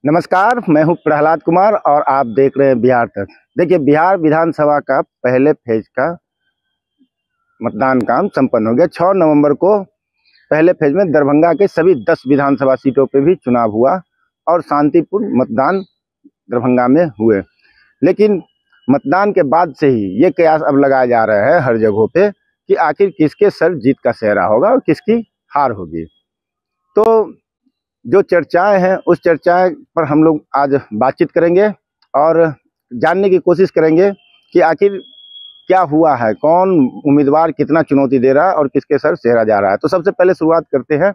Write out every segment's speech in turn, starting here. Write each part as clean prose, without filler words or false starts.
नमस्कार, मैं हूं प्रहलाद कुमार और आप देख रहे हैं बिहार तक। देखिए, बिहार विधानसभा का पहले फेज का मतदान काम संपन्न हो गया। 6 नवंबर को पहले फेज में दरभंगा के सभी 10 विधानसभा सीटों पे भी चुनाव हुआ और शांतिपूर्ण मतदान दरभंगा में हुए। लेकिन मतदान के बाद से ही ये कयास अब लगाया जा रहा है हर जगहों पे कि आखिर किसके सर जीत का सेहरा होगा और किसकी हार होगी। तो जो चर्चाएं हैं उस चर्चाएं पर हम लोग आज बातचीत करेंगे और जानने की कोशिश करेंगे कि आखिर क्या हुआ है, कौन उम्मीदवार कितना चुनौती दे रहा है और किसके सर सेहरा जा रहा है। तो सबसे पहले शुरुआत करते हैं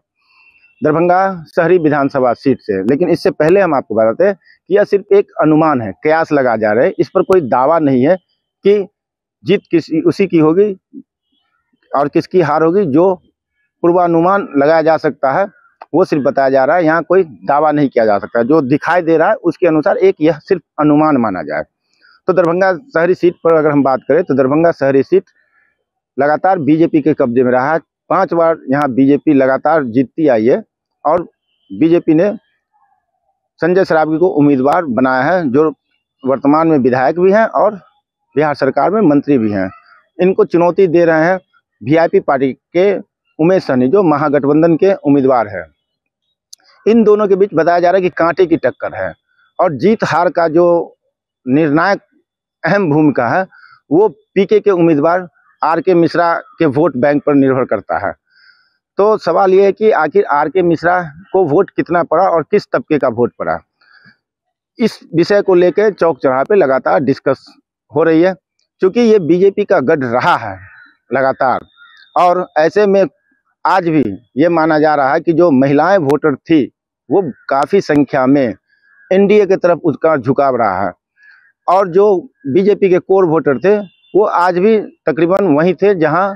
दरभंगा शहरी विधानसभा सीट से। लेकिन इससे पहले हम आपको बताते हैं कि यह सिर्फ एक अनुमान है, कयास लगा जा रहे हैं। इस पर कोई दावा नहीं है कि जीत उसी की होगी और किसकी हार होगी। जो पूर्वानुमान लगाया जा सकता है वो सिर्फ बताया जा रहा है, यहाँ कोई दावा नहीं किया जा सकता। जो दिखाई दे रहा है उसके अनुसार एक यह सिर्फ अनुमान माना जाए। तो दरभंगा शहरी सीट पर अगर हम बात करें तो दरभंगा शहरी सीट लगातार बीजेपी के कब्जे में रहा है। 5 बार यहाँ बीजेपी लगातार जीतती आई है और बीजेपी ने संजय सरावगी को उम्मीदवार बनाया है, जो वर्तमान में विधायक भी हैं और बिहार सरकार में मंत्री भी हैं। इनको चुनौती दे रहे हैं वीआईपी पार्टी के उमेश सहनी, जो महागठबंधन के उम्मीदवार है। इन दोनों के बीच बताया जा रहा है कि कांटे की टक्कर है और जीत हार का जो निर्णायक अहम भूमिका है वो पीके के उम्मीदवार आर.के. मिश्रा के वोट बैंक पर निर्भर करता है। तो सवाल ये है कि आखिर आर.के. मिश्रा को वोट कितना पड़ा और किस तबके का वोट पड़ा। इस विषय को लेकर चौक चौराहे पे लगातार डिस्कस हो रही है, क्योंकि ये बीजेपी का गढ़ रहा है लगातार। और ऐसे में आज भी ये माना जा रहा है कि जो महिलाएं वोटर थी वो काफ़ी संख्या में एनडीए की तरफ उसका झुकाव रहा है और जो बीजेपी के कोर वोटर थे वो आज भी तकरीबन वहीं थे जहां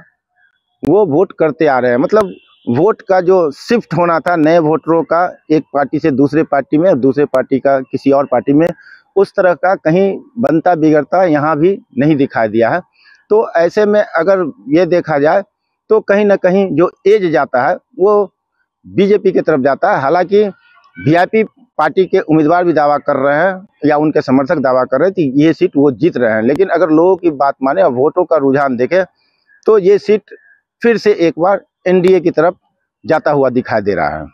वो वोट करते आ रहे हैं। मतलब वोट का जो शिफ्ट होना था नए वोटरों का एक पार्टी से दूसरे पार्टी में और दूसरे पार्टी का किसी और पार्टी में, उस तरह का कहीं बनता बिगड़ता यहाँ भी नहीं दिखाई दिया है। तो ऐसे में अगर ये देखा जाए तो कहीं ना कहीं जो एज जाता है वो बीजेपी की तरफ जाता है। हालांकि वीआईपी पार्टी के उम्मीदवार भी दावा कर रहे हैं या उनके समर्थक दावा कर रहे हैं कि ये सीट वो जीत रहे हैं, लेकिन अगर लोगों की बात माने और वोटों का रुझान देखें तो ये सीट फिर से एक बार एनडीए की तरफ जाता हुआ दिखाई दे रहा है।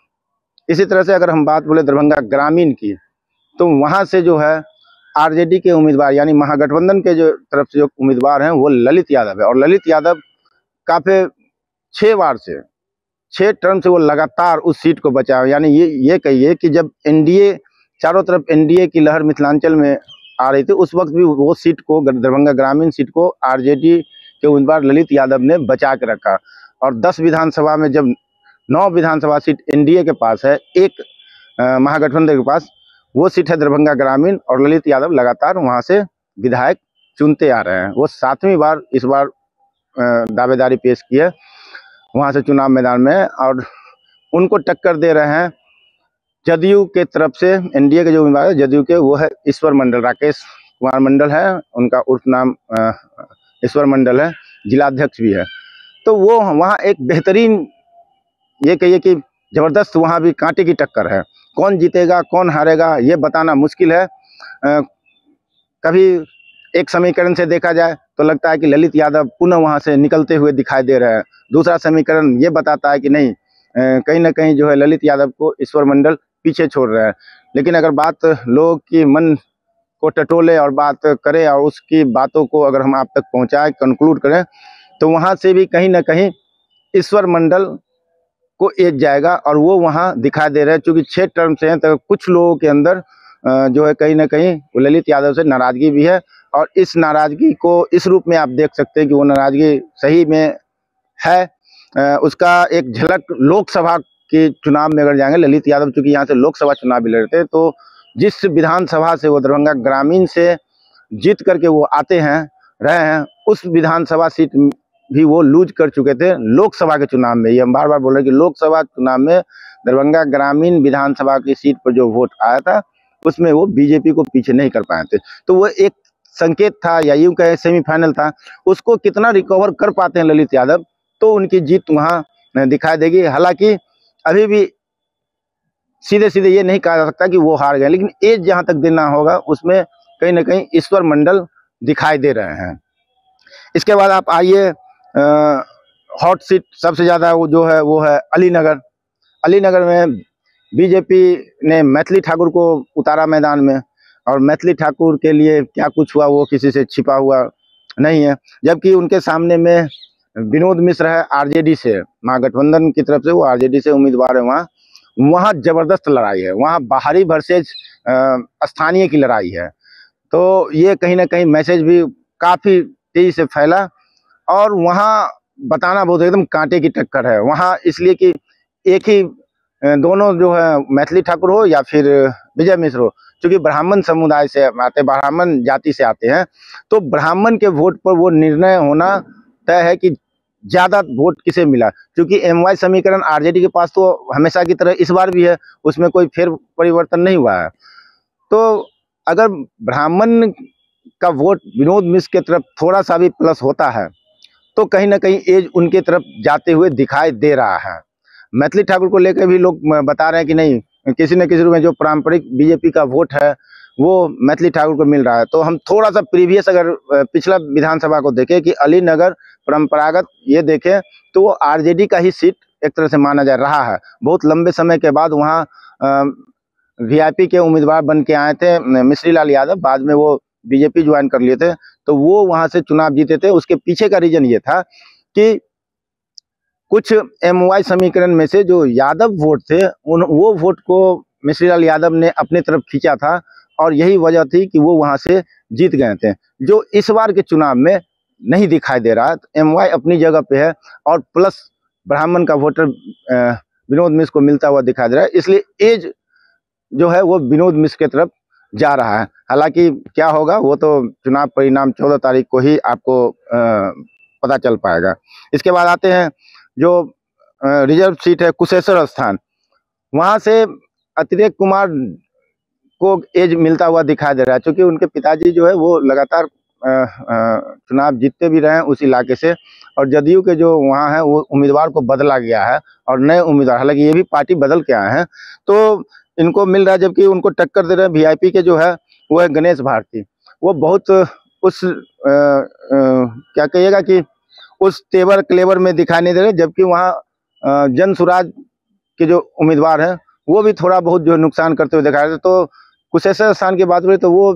इसी तरह से अगर हम बात बोले दरभंगा ग्रामीण की, तो वहाँ से जो है आरजेडी के उम्मीदवार यानी महागठबंधन के जो तरफ से जो उम्मीदवार हैं वो ललित यादव है। और ललित यादव काफ़ी 6 टर्म से वो लगातार उस सीट को बचा है। यानी ये कहिए कि जब एनडीए चारों तरफ एनडीए की लहर मिथिलांचल में आ रही थी, उस वक्त भी वो सीट को, दरभंगा ग्रामीण सीट को आरजेडी के उम्मीदवार ललित यादव ने बचा के रखा। और 10 विधानसभा में जब 9 विधानसभा सीट एनडीए के पास है, एक महागठबंधन के पास, वो सीट है दरभंगा ग्रामीण और ललित यादव लगातार वहाँ से विधायक चुनते आ रहे हैं। वो 7वीं बार इस बार दावेदारी पेश की है वहाँ से चुनाव मैदान में और उनको टक्कर दे रहे हैं जदयू के तरफ से। एनडीए के जो उम्मीदवार है जदयू के, वो है ईश्वर मंडल, राकेश कुमार मंडल है उनका उर्फ नाम, ईश्वर मंडल है, जिलाध्यक्ष भी है। तो वो वहाँ एक बेहतरीन, ये कहिए कि ज़बरदस्त वहाँ भी कांटे की टक्कर है। कौन जीतेगा कौन हारेगा ये बताना मुश्किल है। कभी एक समीकरण से देखा जाए तो लगता है कि ललित यादव पुनः वहाँ से निकलते हुए दिखाई दे रहे हैं। दूसरा समीकरण ये बताता है कि नहीं, कहीं ना कहीं जो है ललित यादव को ईश्वर मंडल पीछे छोड़ रहे हैं। लेकिन अगर बात लोग की मन को टटोले और बात करें और उसकी बातों को अगर हम आप तक पहुँचाएं, कंक्लूड करें, तो वहाँ से भी कहीं ना कहीं ईश्वर मंडल को एज जाएगा और वो वहाँ दिखाई दे रहे हैं। चूँकि 6 टर्म से हैं तो कुछ लोगों के अंदर जो है कहीं ना कहीं ललित यादव से नाराज़गी भी है और इस नाराज़गी को इस रूप में आप देख सकते हैं कि वो नाराज़गी सही में है। उसका एक झलक लोकसभा के चुनाव में अगर जाएंगे, ललित यादव चूँकि यहाँ से लोकसभा चुनाव भी लड़ते हैं, तो जिस विधानसभा से वो दरभंगा ग्रामीण से जीत करके वो आते हैं रहे हैं, उस विधानसभा सीट भी वो लूज कर चुके थे लोकसभा के चुनाव में। ये हम बार बार बोल रहे हैं कि लोकसभा चुनाव में दरभंगा ग्रामीण विधानसभा की सीट पर जो वोट आया था उसमें वो बीजेपी को पीछे नहीं कर पाए थे। तो वो एक संकेत था या यूं कहे सेमीफाइनल था, उसको कितना रिकवर कर पाते हैं ललित यादव, तो उनकी जीत वहाँ दिखाई देगी। हालांकि अभी भी सीधे सीधे ये नहीं कहा जा सकता कि वो हार गए, लेकिन एज जहां तक देना होगा उसमें कहीं ना कहीं ईश्वर मंडल दिखाई दे रहे हैं। इसके बाद आप आइए, हॉट सीट सबसे ज़्यादा वो जो है वो है अलीनगर। अलीनगर में बीजेपी ने मैथिली ठाकुर को उतारा मैदान में, और मैथिली ठाकुर के लिए क्या कुछ हुआ वो किसी से छिपा हुआ नहीं है। जबकि उनके सामने में विनोद मिश्र है आरजेडी से, महागठबंधन की तरफ से वो आरजेडी से उम्मीदवार है। वहाँ जबरदस्त लड़ाई है, वहाँ बाहरी वर्सेज स्थानीय की लड़ाई है। तो ये कहीं ना कहीं मैसेज भी काफ़ी तेजी से फैला, और वहाँ बताना बहुत एकदम कांटे की टक्कर है वहाँ, इसलिए कि एक ही दोनों जो है मैथिली ठाकुर हो या फिर विजय मिश्र हो, क्योंकि ब्राह्मण समुदाय से आते, ब्राह्मण जाति से आते हैं, तो ब्राह्मण के वोट पर वो निर्णय होना तय है कि ज्यादा वोट किसे मिला। क्योंकि एमवाई समीकरण आरजेडी के पास तो हमेशा की तरह इस बार भी है, उसमें कोई फेर परिवर्तन नहीं हुआ है। तो अगर ब्राह्मण का वोट विनोद मिश्र की तरफ थोड़ा सा भी प्लस होता है तो कहीं ना कहीं एज उनके तरफ जाते हुए दिखाई दे रहा है। मैथिली ठाकुर को लेकर भी लोग बता रहे हैं कि नहीं, किसी न किसी रूप में जो पारंपरिक बीजेपी का वोट है वो मैथिली ठाकुर को मिल रहा है। तो हम थोड़ा सा प्रीवियस अगर पिछला विधानसभा को देखें कि अलीनगर परंपरागत ये देखें तो वो आरजेडी का ही सीट एक तरह से माना जा रहा है। बहुत लंबे समय के बाद वहाँ वीआईपी के उम्मीदवार बन के आए थे मिश्री लाल यादव, बाद में वो बीजेपी ज्वाइन कर लिए थे, तो वो वहां से चुनाव जीते थे। उसके पीछे का रीजन ये था कि कुछ एमवाई समीकरण में से जो यादव वोट थे वो वोट को मिश्री लाल यादव ने अपनी तरफ खींचा था, और यही वजह थी कि वो वहां से जीत गए थे, जो इस बार के चुनाव में नहीं दिखाई दे रहा। तो एमवाई अपनी जगह पे है, और प्लस ब्राह्मण का वोटर विनोद मिश्र को मिलता हुआ दिखाई दे रहा है, इसलिए एज जो है वो विनोद मिश्र की तरफ जा रहा है। हालांकि क्या होगा वो तो चुनाव परिणाम 14 तारीख को ही आपको पता चल पाएगा। इसके बाद आते हैं जो रिजर्व सीट है कुशेश्वर स्थान, वहां से अतिरेक कुमार को एज मिलता हुआ दिखाई दे रहा है, क्योंकि उनके पिताजी जो है वो लगातार चुनाव जीतते भी रहे हैं उस इलाके से, और जदयू के जो वहाँ है वो उम्मीदवार को बदला गया है और नए उम्मीदवार, हालांकि ये भी पार्टी बदल के आए हैं, तो इनको मिल रहा है। जबकि उनको टक्कर दे रहे हैं वीआईपी के जो है वो है गणेश भारती। वो बहुत उस क्या कहिएगा कि उस तेवर क्लेवर में दिखाई नहीं दे रहे, जबकि वहाँ जन सुराज के जो उम्मीदवार हैं वो भी थोड़ा बहुत जो नुकसान करते हुए दिखा रहे थे। तो कुशेश्वर स्थान की बात करें तो वो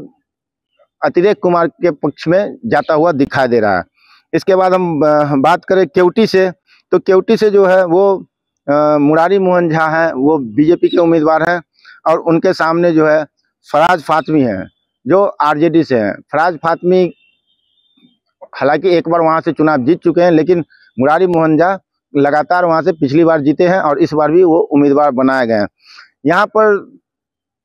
अतिरेक कुमार के पक्ष में जाता हुआ दिखाई दे रहा है। इसके बाद हम बात करें केवटी से, तो केवटी से जो है वो मुरारी मोहन झा है, वो बीजेपी के उम्मीदवार हैं, और उनके सामने जो है फराज फातमी है जो आरजेडी से हैं। फराज फातमी हालांकि एक बार वहां से चुनाव जीत चुके हैं, लेकिन मुरारी मोहन झा लगातार वहां से पिछली बार जीते हैं और इस बार भी वो उम्मीदवार बनाए गए हैं। यहाँ पर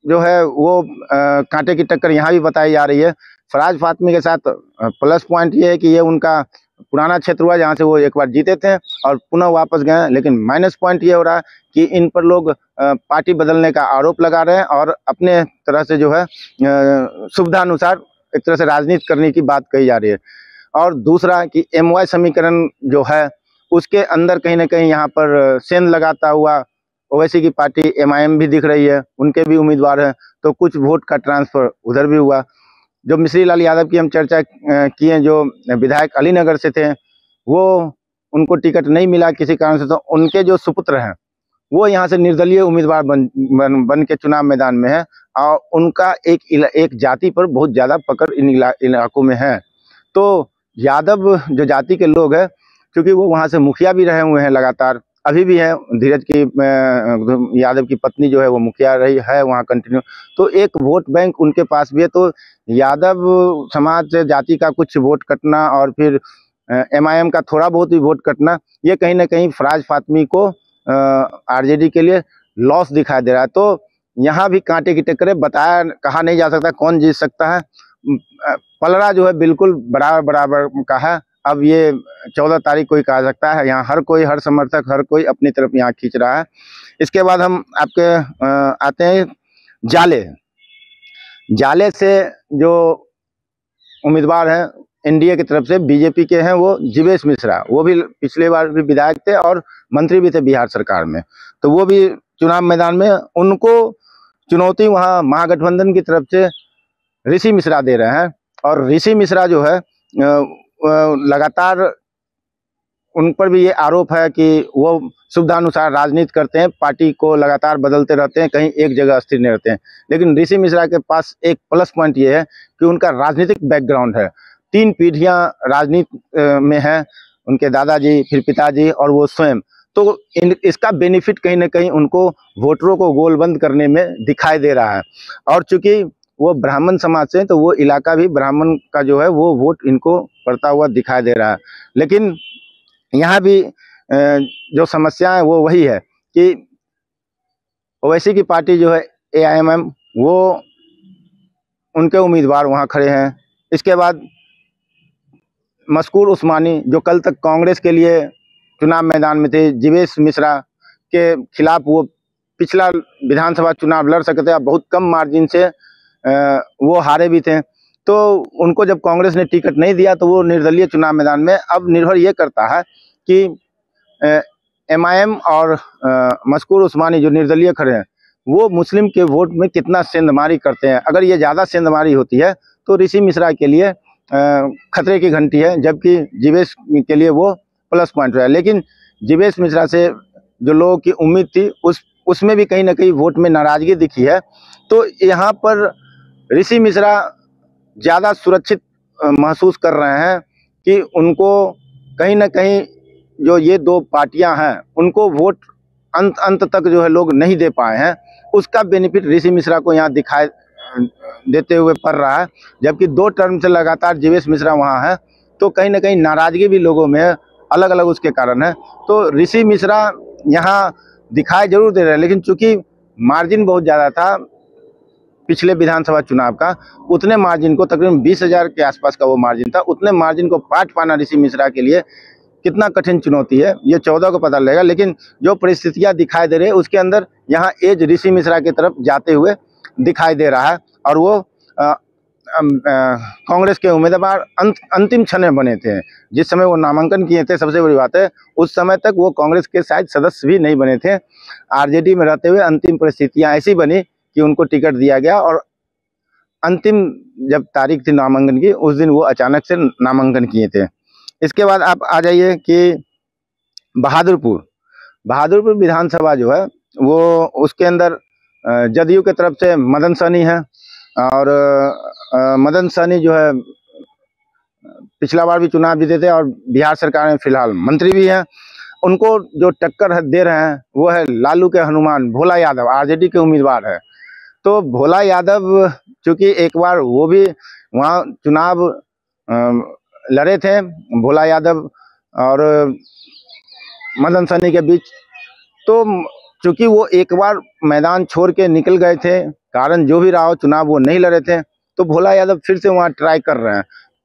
जो है वो कांटे की टक्कर यहाँ भी बताई जा रही है। फराज फातमी के साथ प्लस पॉइंट ये है कि ये उनका पुराना क्षेत्र हुआ जहाँ से वो एक बार जीते थे और पुनः वापस गए, लेकिन माइनस पॉइंट ये हो रहा है कि इन पर लोग पार्टी बदलने का आरोप लगा रहे हैं और अपने तरह से जो है सुविधानुसार एक तरह से राजनीति करने की बात कही जा रही है। और दूसरा कि एमवाई समीकरण जो है उसके अंदर कहीं ना कहीं यहाँ पर सेंध लगाता हुआ ओवैसी की पार्टी एमआईएम भी दिख रही है, उनके भी उम्मीदवार हैं, तो कुछ वोट का ट्रांसफर उधर भी हुआ। जो मिश्री लाल यादव की हम चर्चा किए, जो विधायक अलीनगर से थे, वो उनको टिकट नहीं मिला किसी कारण से, तो उनके जो सुपुत्र हैं वो यहाँ से निर्दलीय उम्मीदवार बन के चुनाव मैदान में है, और उनका एक जाति पर बहुत ज़्यादा पकड़ इन इलाकों में है। तो यादव जो जाति के लोग हैं, क्योंकि वो वहाँ से मुखिया भी रहे हुए हैं लगातार, अभी भी है, धीरज की यादव की पत्नी जो है वो मुखिया रही है वहाँ कंटिन्यू, तो एक वोट बैंक उनके पास भी है। तो यादव समाज से जाति का कुछ वोट कटना और फिर एमआईएम का थोड़ा बहुत भी वोट कटना, ये कहीं ना कहीं फराज फातमी को आरजेडी के लिए लॉस दिखाई दे रहा है। तो यहाँ भी कांटे की टक्कर है, कहा नहीं जा सकता कौन जीत सकता है। पलड़ा जो है बिल्कुल बराबर बराबर का है। अब ये 14 तारीख को ही कहा सकता है, यहाँ हर कोई, हर समर्थक, हर कोई अपनी तरफ यहाँ खींच रहा है। इसके बाद हम आपके आते हैं जाले से जो उम्मीदवार हैं एनडीए की तरफ से बीजेपी के हैं वो जीवेश मिश्रा, वो भी पिछले बार भी विधायक थे और मंत्री भी थे बिहार सरकार में, तो वो भी चुनाव मैदान में, उनको चुनौती वहाँ महागठबंधन की तरफ से ऋषि मिश्रा दे रहे हैं। और ऋषि मिश्रा जो है लगातार उन पर भी ये आरोप है कि वो सुविधानुसार राजनीति करते हैं, पार्टी को लगातार बदलते रहते हैं, कहीं एक जगह स्थिर नहीं रहते हैं। लेकिन ऋषि मिश्रा के पास एक प्लस पॉइंट ये है कि उनका राजनीतिक बैकग्राउंड है, 3 पीढ़ियां राजनीति में है, उनके दादाजी, फिर पिताजी और वो स्वयं। तो इसका बेनिफिट कहीं ना कहीं उनको वोटरों को गोलबंद करने में दिखाई दे रहा है। और चूंकि वो ब्राह्मण समाज से, तो वो इलाका भी ब्राह्मण का जो है वो वोट इनको पड़ता हुआ दिखाई दे रहा है। लेकिन यहाँ भी जो समस्या है वो वही है कि ओवैसी की पार्टी जो है AIMM, वो उनके उम्मीदवार वहाँ खड़े हैं। इसके बाद मशकूर उस्मानी जो कल तक कांग्रेस के लिए चुनाव मैदान में थे, जीवेश मिश्रा के खिलाफ वो पिछला विधानसभा चुनाव लड़ सके थे, अब बहुत कम मार्जिन से वो हारे भी थे। तो उनको जब कांग्रेस ने टिकट नहीं दिया तो वो निर्दलीय चुनाव मैदान में। अब निर्भर ये करता है कि MIM और मशकूर उस्मानी जो निर्दलीय खड़े हैं वो मुस्लिम के वोट में कितना सेंधमारी करते हैं। अगर ये ज़्यादा सेंधमारी होती है तो ऋषि मिश्रा के लिए खतरे की घंटी है, जबकि जीवेश के लिए वो प्लस पॉइंट है। लेकिन जीवेश मिश्रा से जो लोगों की उम्मीद थी उसमें भी कहीं ना कहीं वोट में नाराजगी दिखी है। तो यहाँ पर ऋषि मिश्रा ज़्यादा सुरक्षित महसूस कर रहे हैं कि उनको कहीं ना कहीं जो ये 2 पार्टियां हैं उनको वोट अंत तक जो है लोग नहीं दे पाए हैं, उसका बेनिफिट ऋषि मिश्रा को यहाँ दिखाई देते हुए पड़ रहा है। जबकि 2 टर्म से लगातार जीवेश मिश्रा वहाँ है, तो कहीं ना कहीं नाराजगी भी लोगों में है, अलग अलग उसके कारण है। तो ऋषि मिश्रा यहाँ दिखाई जरूर दे रहे हैं, लेकिन चूंकि मार्जिन बहुत ज़्यादा था पिछले विधानसभा चुनाव का, उतने मार्जिन को, तकरीबन 20,000 के आसपास का वो मार्जिन था, उतने मार्जिन को पाट पाना ऋषि मिश्रा के लिए कितना कठिन चुनौती है ये 14 को पता लगेगा। लेकिन जो परिस्थितियां दिखाई दे रही है उसके अंदर यहाँ एज ऋषि मिश्रा की तरफ जाते हुए दिखाई दे रहा है। और वो कांग्रेस के उम्मीदवार अंतिम क्षण में बने थे। जिस समय वो नामांकन किए थे, सबसे बड़ी बात है, उस समय तक वो कांग्रेस के शायद सदस्य भी नहीं बने थे। RJD में रहते हुए अंतिम परिस्थितियां ऐसी बनी कि उनको टिकट दिया गया, और अंतिम जब तारीख थी नामांकन की, उस दिन वो अचानक से नामांकन किए थे। इसके बाद आप आ जाइए कि बहादुरपुर विधानसभा जो है वो, उसके अंदर जदयू के तरफ से मदन सहनी है। और मदन सहनी जो है पिछला बार भी चुनाव जीते थे और बिहार सरकार में फिलहाल मंत्री भी हैं। उनको जो टक्कर दे रहे हैं वो है लालू के हनुमान भोला यादव, RJD के उम्मीदवार है। तो भोला यादव चूंकि एक बार वो भी वहाँ चुनाव लड़े थे, भोला यादव और मदन सहनी के बीच, तो चूंकि वो एक बार मैदान छोड़ के निकल गए थे, कारण जो भी रहा हो, चुनाव वो नहीं लड़े थे, तो भोला यादव फिर से वहाँ ट्राई कर रहे हैं।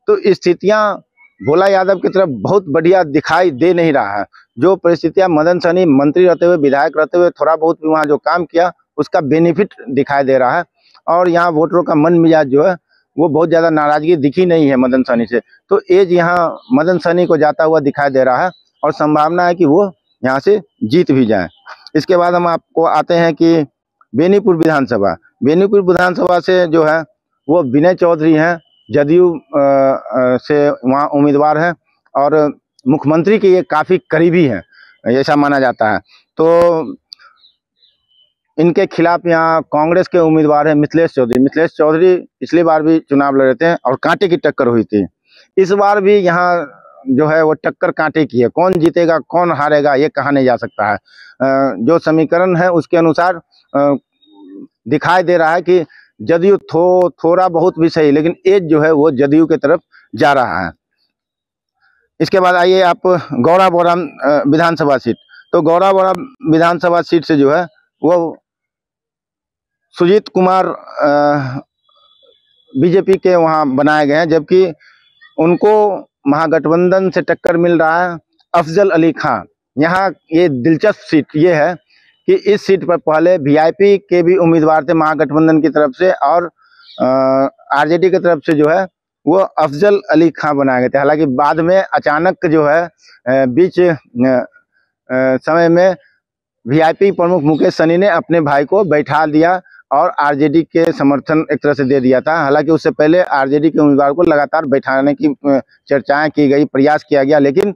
तो स्थितियाँ भोला यादव की तरफ बहुत बढ़िया दिखाई दे नहीं रहा है। जो परिस्थितियाँ मदन सहनी मंत्री रहते हुए, विधायक रहते हुए थोड़ा बहुत भी वहाँ जो काम किया, उसका बेनिफिट दिखाई दे रहा है। और यहाँ वोटरों का मन मिजाज जो है वो बहुत ज़्यादा नाराजगी दिखी नहीं है मदन सहनी से। तो एज यहाँ मदन सहनी को जाता हुआ दिखाई दे रहा है, और संभावना है कि वो यहाँ से जीत भी जाए। इसके बाद हम आपको आते हैं कि बेनीपुर विधानसभा से जो है वो विनय चौधरी हैं, जदयू से वहाँ उम्मीदवार हैं, और मुख्यमंत्री के ये काफ़ी करीबी हैं, ऐसा माना जाता है। तो इनके खिलाफ यहाँ कांग्रेस के उम्मीदवार हैं मिथिलेश चौधरी पिछली बार भी चुनाव लड़े थे और कांटे की टक्कर हुई थी। इस बार भी यहाँ जो है वो टक्कर कांटे की है। कौन जीतेगा कौन हारेगा ये कहा नहीं जा सकता है। जो समीकरण है उसके अनुसार दिखाई दे रहा है कि जदयू थोड़ा बहुत भी सही, लेकिन एज जो है वो जदयू की तरफ जा रहा है। इसके बाद आइए आप गौड़ा विधानसभा सीट। तो गौड़ा विधानसभा सीट से जो है वो सुजीत कुमार बीजेपी के वहाँ बनाए गए हैं, जबकि उनको महागठबंधन से टक्कर मिल रहा है अफजल अली खां। यहाँ ये दिलचस्प सीट ये है कि इस सीट पर पहले वीआईपी के भी उम्मीदवार थे महागठबंधन की तरफ से, और RJD की तरफ से जो है वो अफजल अली खां बनाए गए थे। हालांकि बाद में अचानक जो है बीच समय में वीआईपी प्रमुख मुकेश सहनी ने अपने भाई को बैठा दिया और आरजेडी के समर्थन एक तरह से दे दिया था। हालांकि उससे पहले आरजेडी के उम्मीदवार को लगातार बैठाने की चर्चाएं की गई, प्रयास किया गया, लेकिन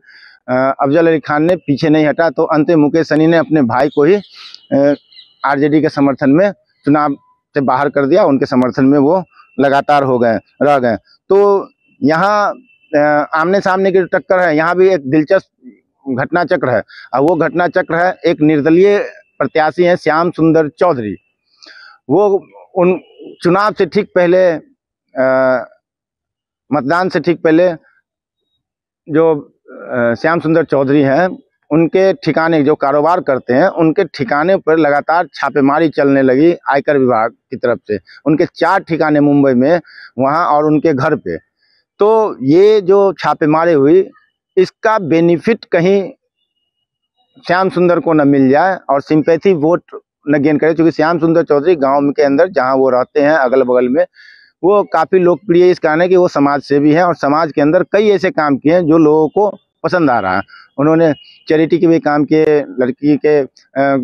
अफजल अली खान ने पीछे नहीं हटा। तो अंत में मुकेश सहनी ने अपने भाई को ही आरजेडी के समर्थन में चुनाव से बाहर कर दिया। उनके समर्थन में वो लगातार रह गए। तो यहाँ आमने सामने की टक्कर है। यहाँ भी एक दिलचस्प घटना चक्र है, और वो घटना चक्र है एक निर्दलीय प्रत्याशी है श्याम सुंदर चौधरी। वो उन चुनाव से ठीक पहले, मतदान से ठीक पहले जो श्याम सुंदर चौधरी हैं, उनके ठिकाने जो कारोबार करते हैं, उनके ठिकाने पर लगातार छापेमारी चलने लगी आयकर विभाग की तरफ से। उनके 4 ठिकाने मुंबई में वहाँ और उनके घर पे। तो ये जो छापेमारी हुई, इसका बेनिफिट कहीं श्याम सुंदर को न मिल जाए और सिंपैथी वोट न गेन करे, क्योंकि श्याम सुंदर चौधरी गांव के अंदर जहां वो रहते हैं अगल बगल में, वो काफ़ी लोकप्रिय इस कारण है कि वो समाज सेवी हैं और समाज के अंदर कई ऐसे काम किए हैं जो लोगों को पसंद आ रहा है। उन्होंने चैरिटी के भी काम किए, लड़की के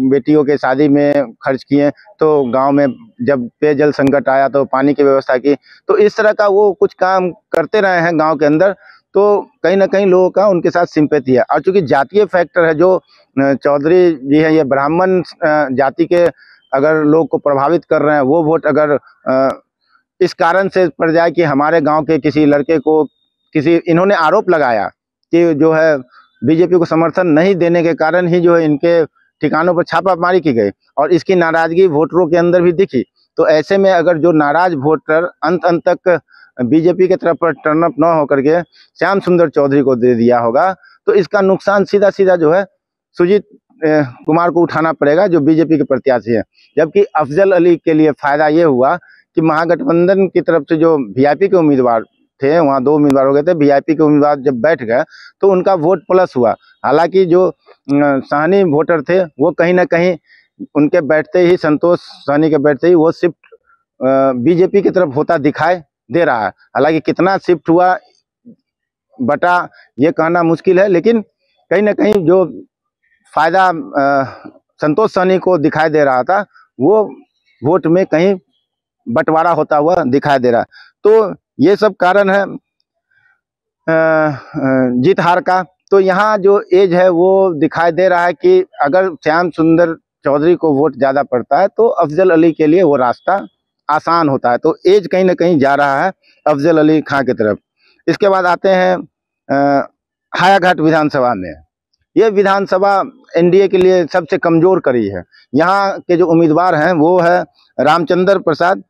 बेटियों के शादी में खर्च किए, तो गांव में जब पेयजल संकट आया तो पानी की व्यवस्था की। तो इस तरह का वो कुछ काम करते रहे हैं गांव के अंदर। तो कहीं ना कहीं लोगों का उनके साथ सिंपैथी है। और चूंकि जातीय फैक्टर है, जो चौधरी जी है ये ब्राह्मण जाति के अगर लोग को प्रभावित कर रहे हैं, वो वोट अगर इस कारण से पड़ जाए कि हमारे गांव के किसी लड़के को इन्होंने आरोप लगाया कि जो है बीजेपी को समर्थन नहीं देने के कारण ही जो है इनके ठिकानों पर छापामारी की गई, और इसकी नाराजगी वोटरों के अंदर भी दिखी। तो ऐसे में अगर जो नाराज वोटर अंत तक बीजेपी के तरफ पर टर्न अप न होकर के श्याम सुंदर चौधरी को दे दिया होगा, तो इसका नुकसान सीधा सीधा जो है सुजीत कुमार को उठाना पड़ेगा, जो बीजेपी के प्रत्याशी है। जबकि अफजल अली के लिए फायदा ये हुआ कि महागठबंधन की तरफ से जो वीआईपी के उम्मीदवार थे, वहाँ 2 उम्मीदवार हो गए थे, वीआईपी के उम्मीदवार जब बैठ गए तो उनका वोट प्लस हुआ। हालांकि जो सहनी वोटर थे वो कहीं ना कहीं उनके बैठते ही, संतोष सहनी के बैठते ही वो शिफ्ट बीजेपी की तरफ होता दिखाई दे रहा है। हालांकि कितना शिफ्ट हुआ बटा ये कहना मुश्किल है, लेकिन कहीं ना कहीं जो फायदा संतोष सहनी को दिखाई दे रहा था, वो वोट में कहीं बंटवारा होता हुआ दिखाई दे रहा है। तो ये सब कारण है जीत हार का। तो यहाँ जो एज है वो दिखाई दे रहा है कि अगर श्याम सुंदर चौधरी को वोट ज़्यादा पड़ता है तो अफजल अली के लिए वो रास्ता आसान होता है। तो एज कहीं ना कहीं जा रहा है अफजल अली खां की तरफ। इसके बाद आते हैं हायाघाट विधानसभा में। ये विधानसभा एनडीए के लिए सबसे कमजोर कड़ी है। यहाँ के जो उम्मीदवार हैं वो है रामचंद्र प्रसाद,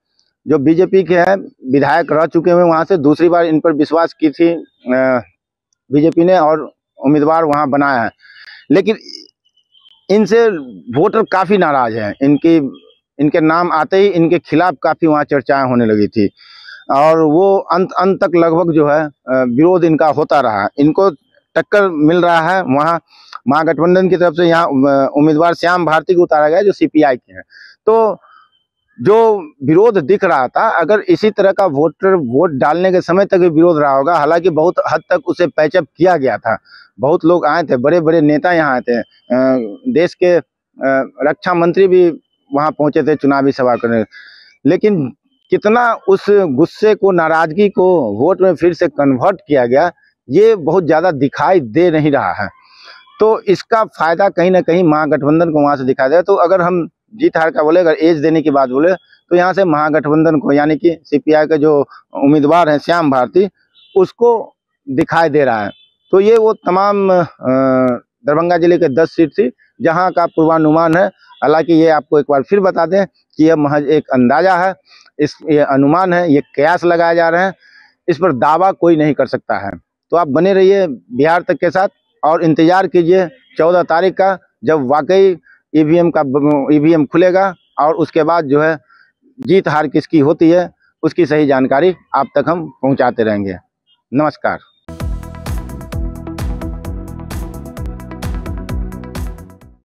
जो बीजेपी के हैं, विधायक रह चुके हैं वहाँ से। दूसरी बार इन पर विश्वास की थी बीजेपी ने और उम्मीदवार वहाँ बनाया है, लेकिन इनसे वोटर काफ़ी नाराज हैं। इनके नाम आते ही इनके खिलाफ काफ़ी वहाँ चर्चाएं होने लगी थी, और वो अंत तक लगभग जो है विरोध इनका होता रहा। इनको टक्कर मिल रहा है वहाँ महागठबंधन की तरफ से। यहाँ उम्मीदवार श्याम भारती को उतारा गया जो सीपीआई के हैं। तो जो विरोध दिख रहा था, अगर इसी तरह का वोट डालने के समय तक भी विरोध रहा होगा, हालांकि बहुत हद तक उसे पैचअप किया गया था। बहुत लोग आए थे, बड़े बड़े नेता यहाँ आए थे, देश के रक्षा मंत्री भी वहाँ पहुँचे थे चुनावी सभा करने। लेकिन कितना उस गुस्से को, नाराजगी को वोट में फिर से कन्वर्ट किया गया, ये बहुत ज़्यादा दिखाई दे नहीं रहा है। तो इसका फायदा कहीं ना कहीं महागठबंधन को वहाँ से दिखाई दे। तो अगर हम जीत हार का बोले, अगर एज देने की बात बोले, तो यहाँ से महागठबंधन को, यानी कि सीपीआई के जो उम्मीदवार हैं श्याम भारती, उसको दिखाई दे रहा है। तो ये वो तमाम दरभंगा जिले के 10 सीट थी जहाँ का पूर्वानुमान है। हालांकि ये आपको एक बार फिर बता दें कि यह महज एक अंदाजा है, ये अनुमान है, ये कयास लगाए जा रहे हैं, इस पर दावा कोई नहीं कर सकता है। तो आप बने रहिए बिहार तक के साथ और इंतजार कीजिए 14 तारीख का, जब वाकई ईवीएम खुलेगा, और उसके बाद जो है जीत हार किसकी होती है उसकी सही जानकारी आप तक हम पहुंचाते रहेंगे। नमस्कार।